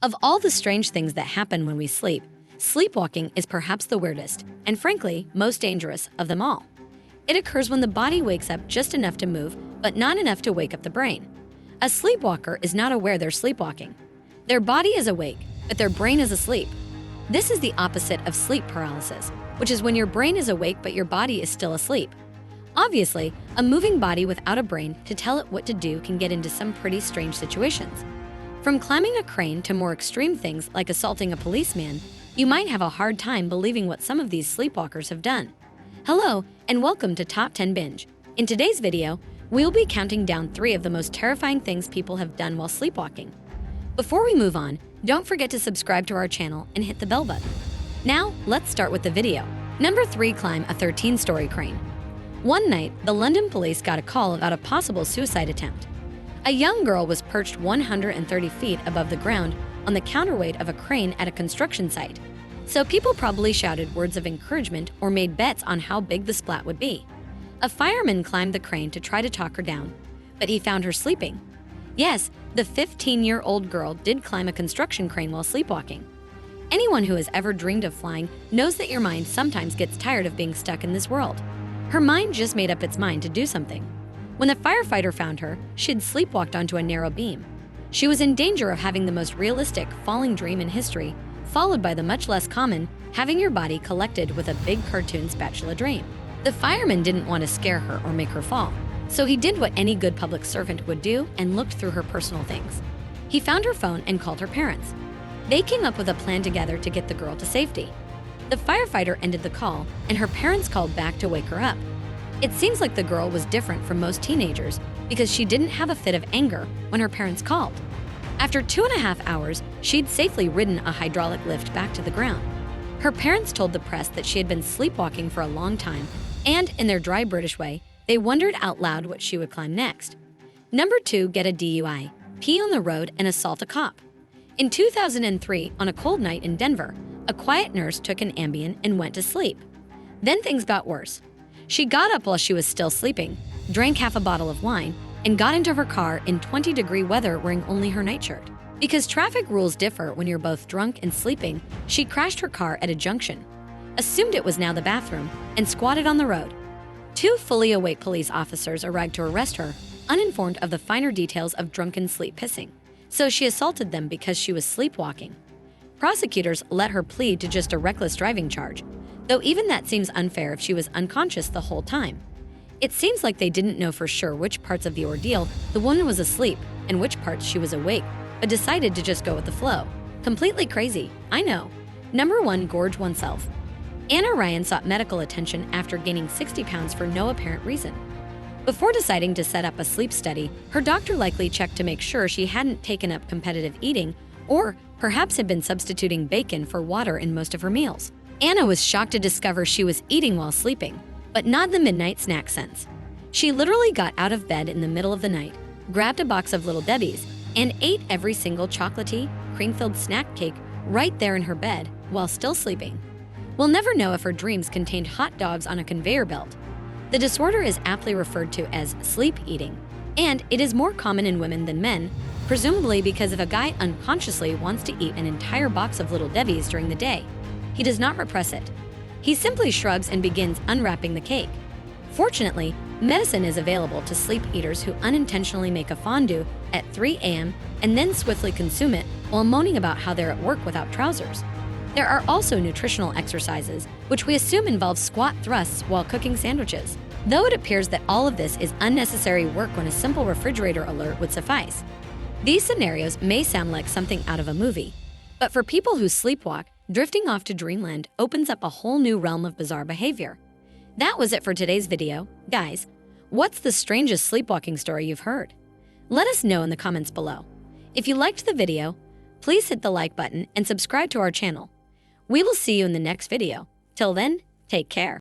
Of all the strange things that happen when we sleep, sleepwalking is perhaps the weirdest and, frankly, most dangerous of them all. It occurs when the body wakes up just enough to move, but not enough to wake up the brain. A sleepwalker is not aware they're sleepwalking. Their body is awake, but their brain is asleep. This is the opposite of sleep paralysis, which is when your brain is awake but your body is still asleep. Obviously, a moving body without a brain to tell it what to do can get into some pretty strange situations. From climbing a crane to more extreme things like assaulting a policeman, you might have a hard time believing what some of these sleepwalkers have done. Hello, and welcome to Top 10 Binge. In today's video, we'll be counting down 3 of the most terrifying things people have done while sleepwalking. Before we move on, don't forget to subscribe to our channel and hit the bell button. Now, let's start with the video. Number 3. Climb a 13-story crane. One night, the London police got a call about a possible suicide attempt. A young girl was perched 130 feet above the ground on the counterweight of a crane at a construction site. So people probably shouted words of encouragement or made bets on how big the splat would be. A fireman climbed the crane to try to talk her down, but he found her sleeping. Yes, the 15-year-old girl did climb a construction crane while sleepwalking. Anyone who has ever dreamed of flying knows that your mind sometimes gets tired of being stuck in this world. Her mind just made up its mind to do something. When the firefighter found her, she'd sleepwalked onto a narrow beam. She was in danger of having the most realistic falling dream in history, followed by the much less common having your body collected with a big cartoon spatula dream. The fireman didn't want to scare her or make her fall, so he did what any good public servant would do and looked through her personal things. He found her phone and called her parents. They came up with a plan together to get the girl to safety. The firefighter ended the call, and her parents called back to wake her up. It seems like the girl was different from most teenagers because she didn't have a fit of anger when her parents called. After 2.5 hours, she'd safely ridden a hydraulic lift back to the ground. Her parents told the press that she had been sleepwalking for a long time, and in their dry British way, they wondered out loud what she would climb next. Number 2. Get a DUI. Pee on the road and assault a cop. In 2003, on a cold night in Denver, a quiet nurse took an Ambien and went to sleep. Then things got worse. She got up while she was still sleeping, drank half a bottle of wine, and got into her car in 20-degree weather wearing only her nightshirt. Because traffic rules differ when you're both drunk and sleeping, she crashed her car at a junction, assumed it was now the bathroom, and squatted on the road. 2 fully awake police officers arrived to arrest her, uninformed of the finer details of drunken sleep pissing. So she assaulted them because she was sleepwalking. Prosecutors let her plead to just a reckless driving charge, though even that seems unfair if she was unconscious the whole time. It seems like they didn't know for sure which parts of the ordeal the woman was asleep and which parts she was awake, but decided to just go with the flow. Completely crazy, I know. Number 1. Gorge oneself. Anna Ryan sought medical attention after gaining 60 pounds for no apparent reason. Before deciding to set up a sleep study, her doctor likely checked to make sure she hadn't taken up competitive eating or perhaps had been substituting bacon for water in most of her meals. Anna was shocked to discover she was eating while sleeping, but not the midnight snack sense. She literally got out of bed in the middle of the night, grabbed a box of Little Debbie's, and ate every single chocolatey, cream-filled snack cake right there in her bed while still sleeping. We'll never know if her dreams contained hot dogs on a conveyor belt. The disorder is aptly referred to as sleep eating, and it is more common in women than men, presumably because if a guy unconsciously wants to eat an entire box of Little Debbie's during the day, he does not repress it. He simply shrugs and begins unwrapping the cake. Fortunately, medicine is available to sleep eaters who unintentionally make a fondue at 3 a.m. and then swiftly consume it while moaning about how they're at work without trousers. There are also nutritional exercises, which we assume involve squat thrusts while cooking sandwiches, though it appears that all of this is unnecessary work when a simple refrigerator alert would suffice. These scenarios may sound like something out of a movie, but for people who sleepwalk, drifting off to dreamland opens up a whole new realm of bizarre behavior. That was it for today's video. Guys, what's the strangest sleepwalking story you've heard? Let us know in the comments below. If you liked the video, please hit the like button and subscribe to our channel. We will see you in the next video. Till then, take care.